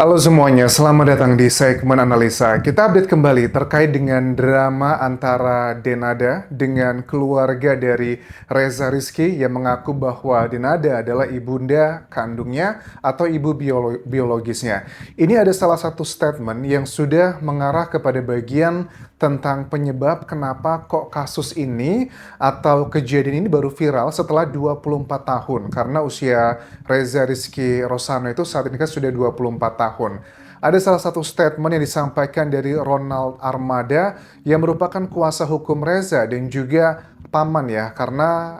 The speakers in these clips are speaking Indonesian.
Halo semuanya, selamat datang di segmen analisa. Kita update kembali terkait dengan drama antara Denada dengan keluarga dari Reza Rizky yang mengaku bahwa Denada adalah ibunda kandungnya atau ibu biologisnya. Ini ada salah satu statement yang sudah mengarah kepada bagian tentang penyebab kenapa kok kasus ini atau kejadian ini baru viral setelah 24 tahun. Karena usia Reza Rizky Rosano itu saat ini kan sudah 24 tahun. Ada salah satu statement yang disampaikan dari Ronald Armada yang merupakan kuasa hukum Reza dan juga paman ya, karena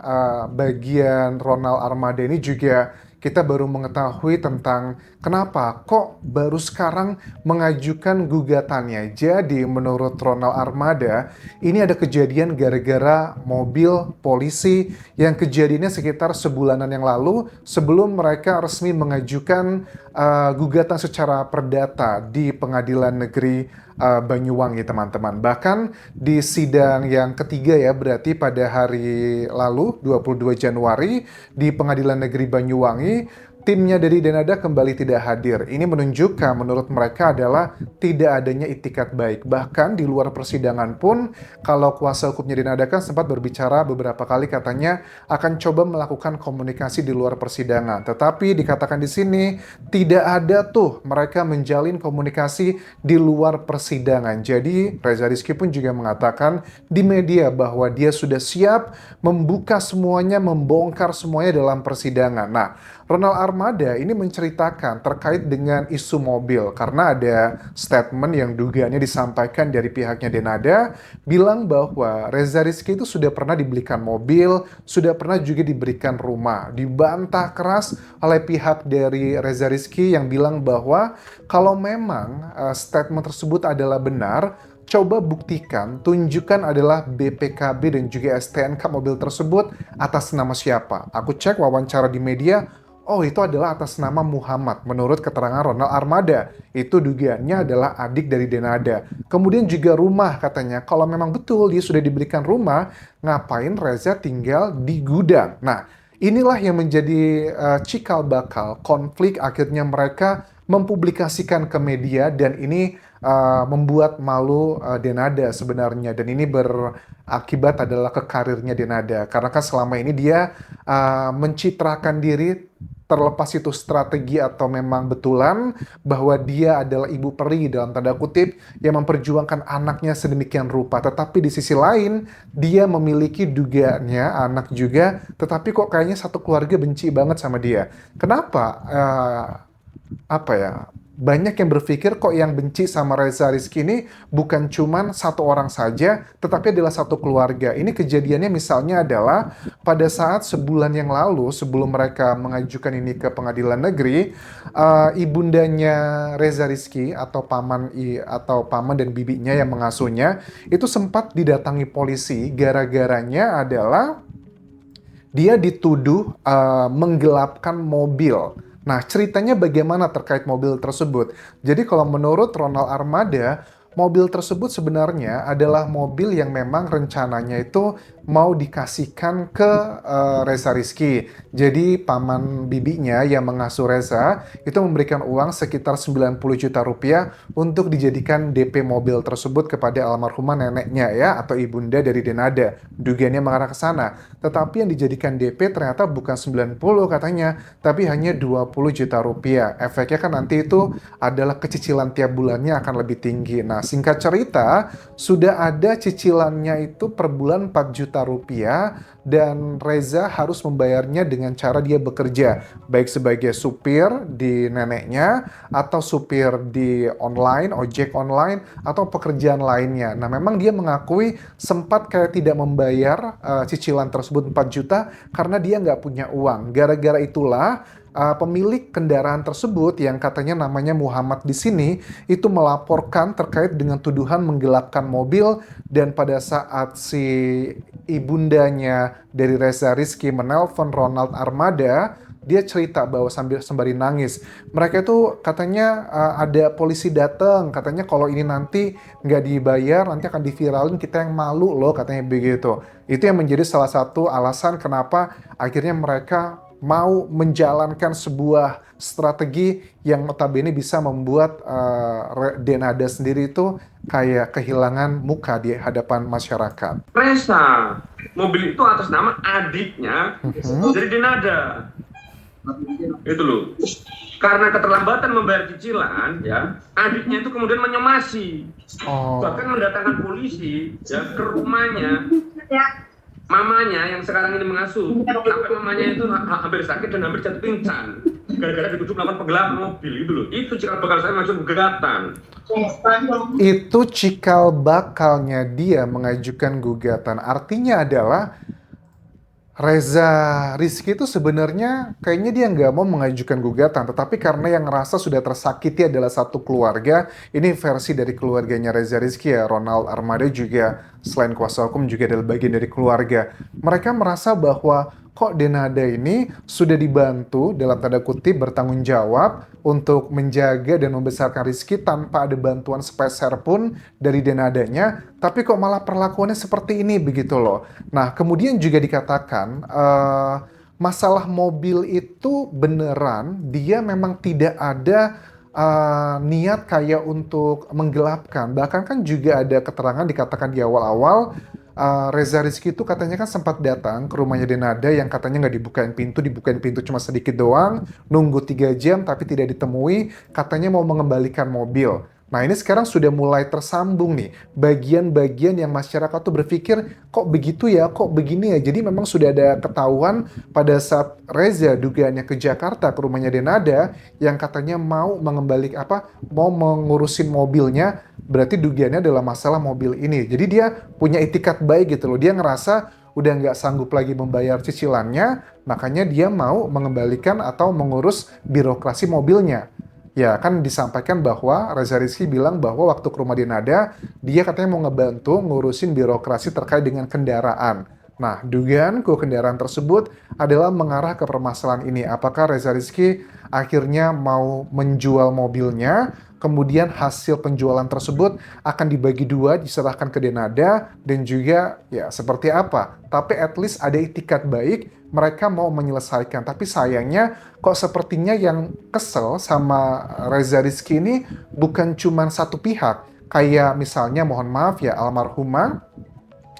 bagian Ronald Armada ini juga kita baru mengetahui tentang kenapa kok baru sekarang mengajukan gugatannya. Jadi menurut Ronald Armada, ini ada kejadian gara-gara mobil polisi yang kejadiannya sekitar sebulanan yang lalu sebelum mereka resmi mengajukan gugatan secara perdata di Pengadilan Negeri Banyuwangi, teman-teman. Bahkan di sidang yang ketiga ya, berarti pada hari lalu 22 Januari di Pengadilan Negeri Banyuwangi, timnya dari Denada kembali tidak hadir. Ini menunjukkan menurut mereka adalah tidak adanya itikat baik. Bahkan di luar persidangan pun, kalau kuasa hukumnya Denada kan sempat berbicara beberapa kali katanya akan coba melakukan komunikasi di luar persidangan. Tetapi dikatakan di sini tidak ada tuh mereka menjalin komunikasi di luar persidangan. Jadi Reza Rizky pun juga mengatakan di media bahwa dia sudah siap membuka semuanya, membongkar semuanya dalam persidangan. Nah, Ronald Armada ini menceritakan terkait dengan isu mobil karena ada statement yang dugaannya disampaikan dari pihaknya Denada bilang bahwa Reza Rizky itu sudah pernah dibelikan mobil, sudah pernah juga diberikan rumah. Dibantah keras oleh pihak dari Reza Rizky yang bilang bahwa kalau memang statement tersebut adalah benar, coba buktikan, tunjukkan adalah BPKB dan juga STNK mobil tersebut atas nama siapa. Aku cek wawancara di media, oh itu adalah atas nama Muhammad. Menurut keterangan Ronald Armada, itu dugaannya adalah adik dari Denada. Kemudian juga rumah katanya, kalau memang betul dia sudah diberikan rumah, ngapain Reza tinggal di gudang? Nah, inilah yang menjadi cikal bakal konflik akhirnya mereka mempublikasikan ke media dan ini membuat malu Denada sebenarnya, dan ini berakibat adalah ke karirnya Denada karena kan selama ini dia mencitrakan diri, terlepas itu strategi atau memang betulan, bahwa dia adalah ibu peri dalam tanda kutip yang memperjuangkan anaknya sedemikian rupa. Tetapi di sisi lain dia memiliki dugaannya anak juga, tetapi kok kayaknya satu keluarga benci banget sama dia. Kenapa? Apa ya, banyak yang berpikir kok yang benci sama Reza Rizky ini bukan cuman satu orang saja, tetapi adalah satu keluarga. Ini kejadiannya misalnya adalah pada saat sebulan yang lalu sebelum mereka mengajukan ini ke pengadilan negeri, ibundanya Reza Rizky atau paman dan bibinya yang mengasuhnya itu sempat didatangi polisi gara-garanya adalah dia dituduh menggelapkan mobil. Nah, ceritanya bagaimana terkait mobil tersebut? Jadi kalau menurut Ronald Armada, mobil tersebut sebenarnya adalah mobil yang memang rencananya itu mau dikasihkan ke Reza Rizky. Jadi paman bibinya yang mengasuh Reza itu memberikan uang sekitar 90 juta rupiah untuk dijadikan DP mobil tersebut kepada almarhumah neneknya ya, atau ibunda dari Denada. Dugaannya mengarah ke sana. Tetapi yang dijadikan DP ternyata bukan 90 katanya, tapi hanya 20 juta rupiah. Efeknya kan nanti itu adalah kecicilan tiap bulannya akan lebih tinggi. Nah, singkat cerita, sudah ada cicilannya itu per bulan 4 juta rupiah dan Reza harus membayarnya dengan cara dia bekerja, baik sebagai supir di neneknya atau supir di online, ojek online, atau pekerjaan lainnya. Nah, memang dia mengakui sempat kayak tidak membayar cicilan tersebut 4 juta karena dia nggak punya uang. Gara-gara itulah pemilik kendaraan tersebut yang katanya namanya Muhammad di sini itu melaporkan terkait dengan tuduhan menggelapkan mobil, dan pada saat si ibundanya dari Reza Rizky menelpon Ronald Armada, dia cerita bahwa sembari nangis, mereka itu katanya ada polisi datang, katanya kalau ini nanti nggak dibayar nanti akan diviralin, kita yang malu loh, katanya begitu. Itu yang menjadi salah satu alasan kenapa akhirnya mereka mau menjalankan sebuah strategi yang notabene bisa membuat Denada sendiri itu kayak kehilangan muka di hadapan masyarakat. Reza, mobil itu atas nama adiknya dari Denada. Itu loh. Karena keterlambatan membayar cicilan, ya, adiknya itu kemudian menyemasi, bahkan mendatangkan polisi ya ke rumahnya mamanya yang sekarang ini mengasuh, sampai mamanya itu hampir sakit dan hampir jatuh pingsan gara-gara dituduh melakukan penggelapan mobil. Itu loh, itu cikal bakal saya masuk gugatan. Itu cikal bakalnya dia mengajukan gugatan. Artinya adalah Reza Rizky itu sebenarnya kayaknya dia nggak mau mengajukan gugatan, tetapi karena yang ngerasa sudah tersakiti adalah satu keluarga, ini versi dari keluarganya Reza Rizky ya, Ronald Armada juga selain kuasa hukum juga adalah bagian dari keluarga. Mereka merasa bahwa kok Denada ini sudah dibantu dalam tanda kutip bertanggung jawab untuk menjaga dan membesarkan Rizky tanpa ada bantuan sepeser pun dari Denadanya, tapi kok malah perlakuannya seperti ini begitu loh. Nah, kemudian juga dikatakan masalah mobil itu beneran dia memang tidak ada niat kayak untuk menggelapkan. Bahkan kan juga ada keterangan dikatakan di awal-awal Reza Rizky itu katanya kan sempat datang ke rumahnya Denada yang katanya nggak dibukain pintu cuma sedikit doang, nunggu 3 jam tapi tidak ditemui, katanya mau mengembalikan mobil. Nah ini sekarang sudah mulai tersambung nih, bagian-bagian yang masyarakat tuh berpikir, kok begitu ya, kok begini ya. Jadi memang sudah ada ketahuan pada saat Reza dugaannya ke Jakarta, ke rumahnya Denada, yang katanya mau mengurusin mobilnya, berarti dugaannya adalah masalah mobil ini. Jadi dia punya itikat baik gitu loh, dia ngerasa udah nggak sanggup lagi membayar cicilannya, makanya dia mau mengembalikan atau mengurus birokrasi mobilnya. Ya, kan disampaikan bahwa Reza Rizky bilang bahwa waktu ke rumah Denada, dia katanya mau ngebantu ngurusin birokrasi terkait dengan kendaraan. Nah, dugaanku kendaraan tersebut adalah mengarah ke permasalahan ini. Apakah Reza Rizky akhirnya mau menjual mobilnya, kemudian hasil penjualan tersebut akan dibagi dua, diserahkan ke Denada, dan juga ya seperti apa. Tapi at least ada itikat baik, mereka mau menyelesaikan. Tapi sayangnya kok sepertinya yang kesel sama Reza Rizky ini bukan cuma satu pihak. Kayak misalnya mohon maaf ya almarhumah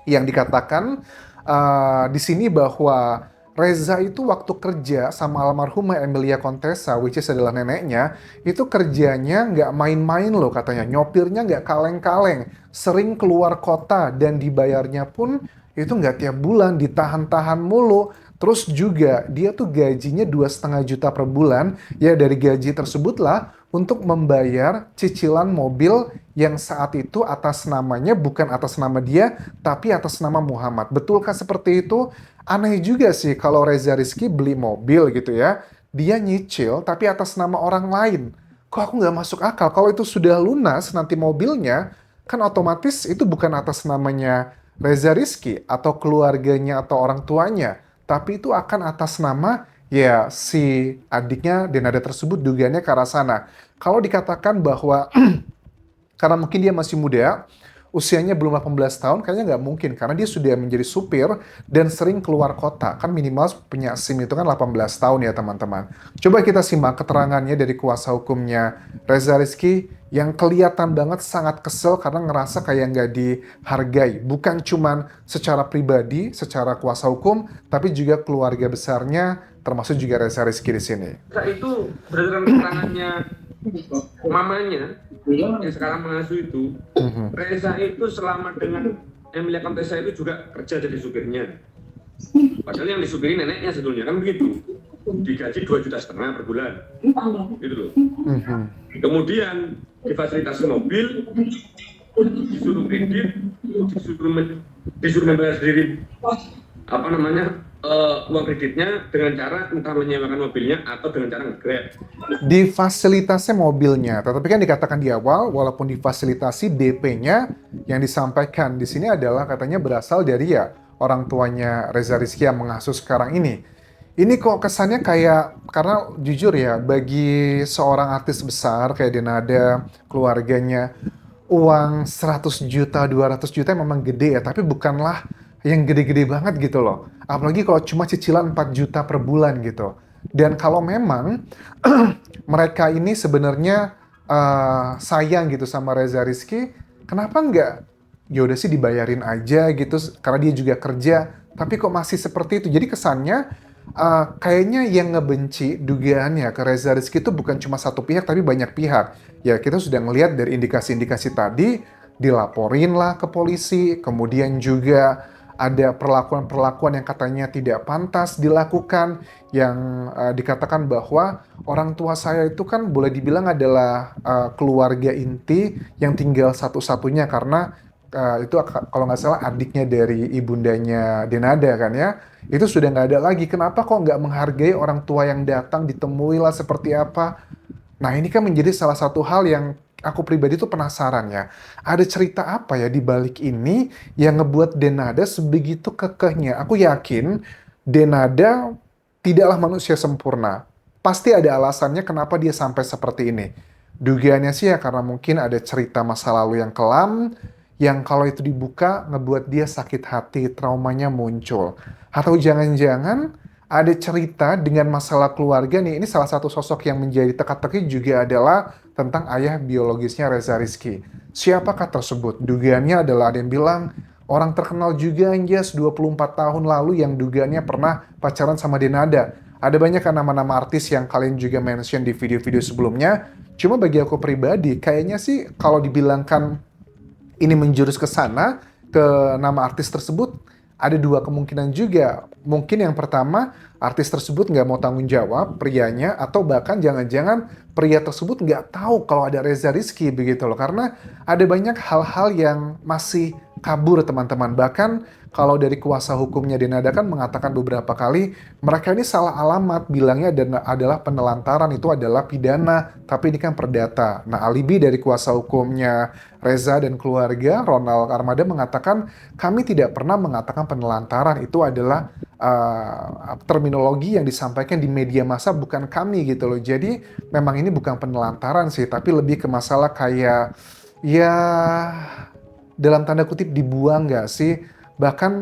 yang dikatakan di sini bahwa Reza itu waktu kerja sama almarhumah Emilia Contessa, which is adalah neneknya, itu kerjanya nggak main-main loh katanya. Nyopirnya nggak kaleng-kaleng, sering keluar kota dan dibayarnya pun itu nggak tiap bulan, ditahan-tahan mulu. Terus juga dia tuh gajinya 2,5 juta per bulan, ya dari gaji tersebutlah untuk membayar cicilan mobil yang saat itu atas namanya bukan atas nama dia, tapi atas nama Muhammad. Betulkah seperti itu? Aneh juga sih kalau Reza Rizky beli mobil gitu ya, dia nyicil tapi atas nama orang lain. Kok aku nggak masuk akal? Kalau itu sudah lunas nanti mobilnya, kan otomatis itu bukan atas namanya Reza Rizky atau keluarganya atau orang tuanya, tapi itu akan atas nama ya si adiknya Denada tersebut dugaannya ke arah sana. Kalau dikatakan bahwa karena mungkin dia masih muda, usianya belum 18 tahun, kayaknya nggak mungkin. Karena dia sudah menjadi supir dan sering keluar kota. Kan minimal punya SIM itu kan 18 tahun ya teman-teman. Coba kita simak keterangannya dari kuasa hukumnya Reza Rizky yang kelihatan banget sangat kesel karena ngerasa kayak nggak dihargai. Bukan cuman secara pribadi, secara kuasa hukum, tapi juga keluarga besarnya, termasuk juga Reza Rizky di sini. Itu berdasarkan keterangannya mamanya yang sekarang mengasuh itu, Reza itu selama dengan Emilia Contessa itu juga kerja jadi supirnya. Padahal yang disupiri neneknya sebetulnya kan begitu. Digaji 2,5 juta per bulan. Gitu loh. Kemudian difasilitasi mobil, disuruh kredit, disuruh membayar sendiri uang kreditnya dengan cara entah menyewakan mobilnya atau dengan cara nge-grab. Difasilitasi mobilnya, tetapi kan dikatakan di awal, walaupun difasilitasi DP-nya yang disampaikan di sini adalah katanya berasal dari ya orang tuanya Reza Rizky yang mengasuh sekarang ini. Ini kok kesannya kayak, karena jujur ya, bagi seorang artis besar kayak Denada, keluarganya, uang 100 juta, 200 juta memang gede ya, tapi bukanlah yang gede-gede banget gitu loh. Apalagi kalau cuma cicilan 4 juta per bulan gitu. Dan kalau memang mereka ini sebenarnya sayang gitu sama Reza Rizky, kenapa nggak ya udah sih dibayarin aja gitu karena dia juga kerja, tapi kok masih seperti itu. Jadi kesannya kayaknya yang ngebenci dugaannya ke Reza Rizky itu bukan cuma satu pihak tapi banyak pihak. Ya kita sudah ngelihat dari indikasi-indikasi tadi, dilaporin lah ke polisi, kemudian juga ada perlakuan-perlakuan yang katanya tidak pantas dilakukan, yang dikatakan bahwa orang tua saya itu kan boleh dibilang adalah keluarga inti yang tinggal satu-satunya karena itu kalau nggak salah adiknya dari ibundanya Denada kan ya, itu sudah nggak ada lagi. Kenapa kok nggak menghargai orang tua yang datang, ditemui lah seperti apa? Nah, ini kan menjadi salah satu hal yang aku pribadi tuh penasaran ya. Ada cerita apa ya di balik ini yang ngebuat Denada sebegitu kekehnya? Aku yakin Denada tidaklah manusia sempurna. Pasti ada alasannya kenapa dia sampai seperti ini. Dugaannya sih ya karena mungkin ada cerita masa lalu yang kelam, yang kalau itu dibuka ngebuat dia sakit hati, traumanya muncul. Atau jangan-jangan ada cerita dengan masalah keluarga nih. Ini salah satu sosok yang menjadi teka-teki juga adalah tentang ayah biologisnya Reza Rizky. Siapakah tersebut? Dugaannya adalah ada yang bilang orang terkenal juga Anjas 24 tahun lalu yang dugaannya pernah pacaran sama Denada. Ada banyak kan nama-nama artis yang kalian juga mention di video-video sebelumnya. Cuma bagi aku pribadi, kayaknya sih kalau dibilangkan ini menjurus ke sana, ke nama artis tersebut, ada dua kemungkinan juga. Mungkin yang pertama, artis tersebut nggak mau tanggung jawab, prianya, atau bahkan jangan-jangan pria tersebut nggak tahu kalau ada Reza Rizky begitu loh. Karena ada banyak hal-hal yang masih kabur teman-teman. Bahkan kalau dari kuasa hukumnya Denada kan mengatakan beberapa kali, mereka ini salah alamat, bilangnya adalah penelantaran, itu adalah pidana, tapi ini kan perdata. Nah, alibi dari kuasa hukumnya Reza dan keluarga, Ronald Armada mengatakan, kami tidak pernah mengatakan penelantaran, itu adalah terminologi yang disampaikan di media massa, bukan kami gitu loh. Jadi memang ini bukan penelantaran sih, tapi lebih ke masalah kayak, ya dalam tanda kutip dibuang nggak sih? Bahkan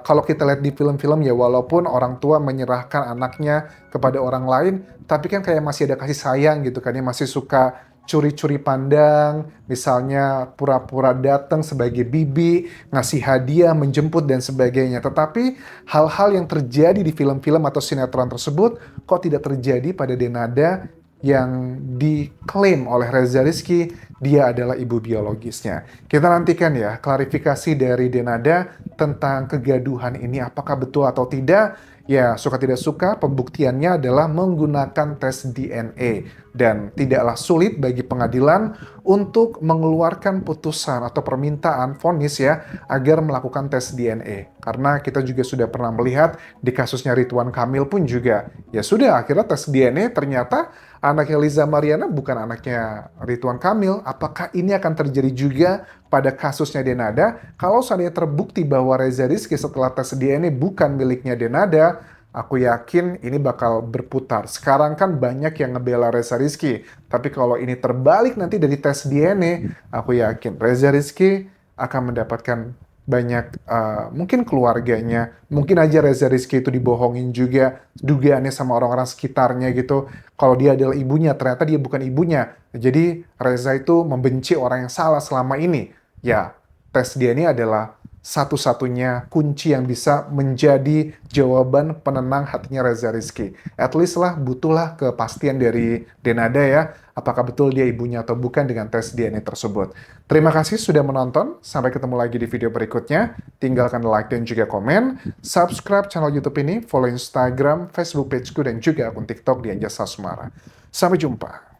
kalau kita lihat di film-film ya walaupun orang tua menyerahkan anaknya kepada orang lain, tapi kan kayak masih ada kasih sayang gitu kan ya, masih suka curi-curi pandang, misalnya pura-pura datang sebagai bibi, ngasih hadiah, menjemput dan sebagainya. Tetapi hal-hal yang terjadi di film-film atau sinetron tersebut kok tidak terjadi pada Denada yang diklaim oleh Reza Rizky dia adalah ibu biologisnya. Kita nantikan ya klarifikasi dari Denada tentang kegaduhan ini apakah betul atau tidak. Ya, suka tidak suka, pembuktiannya adalah menggunakan tes DNA. Dan tidaklah sulit bagi pengadilan untuk mengeluarkan putusan atau permintaan vonis ya, agar melakukan tes DNA. Karena kita juga sudah pernah melihat di kasusnya Ridwan Kamil pun juga. Ya sudah, akhirnya tes DNA ternyata anaknya Liza Mariana bukan anaknya Ridwan Kamil. Apakah ini akan terjadi juga pada kasusnya Denada? Kalau seandainya terbukti bahwa Reza Rizky setelah tes DNA bukan miliknya Denada, aku yakin ini bakal berputar. Sekarang kan banyak yang ngebela Reza Rizky. Tapi kalau ini terbalik nanti dari tes DNA, aku yakin Reza Rizky akan mendapatkan banyak, mungkin keluarganya, mungkin aja Reza Rizky itu dibohongin juga, dugaannya sama orang-orang sekitarnya gitu. Kalau dia adalah ibunya, ternyata dia bukan ibunya. Jadi Reza itu membenci orang yang salah selama ini. Ya, tes DNA adalah satu-satunya kunci yang bisa menjadi jawaban penenang hatinya Reza Rizky. At least lah, butuhlah kepastian dari Denada ya, apakah betul dia ibunya atau bukan dengan tes DNA tersebut. Terima kasih sudah menonton, sampai ketemu lagi di video berikutnya. Tinggalkan like dan juga komen, subscribe channel YouTube ini, follow Instagram, Facebook pageku, dan juga akun TikTok di Anjas Sasmara. Sampai jumpa.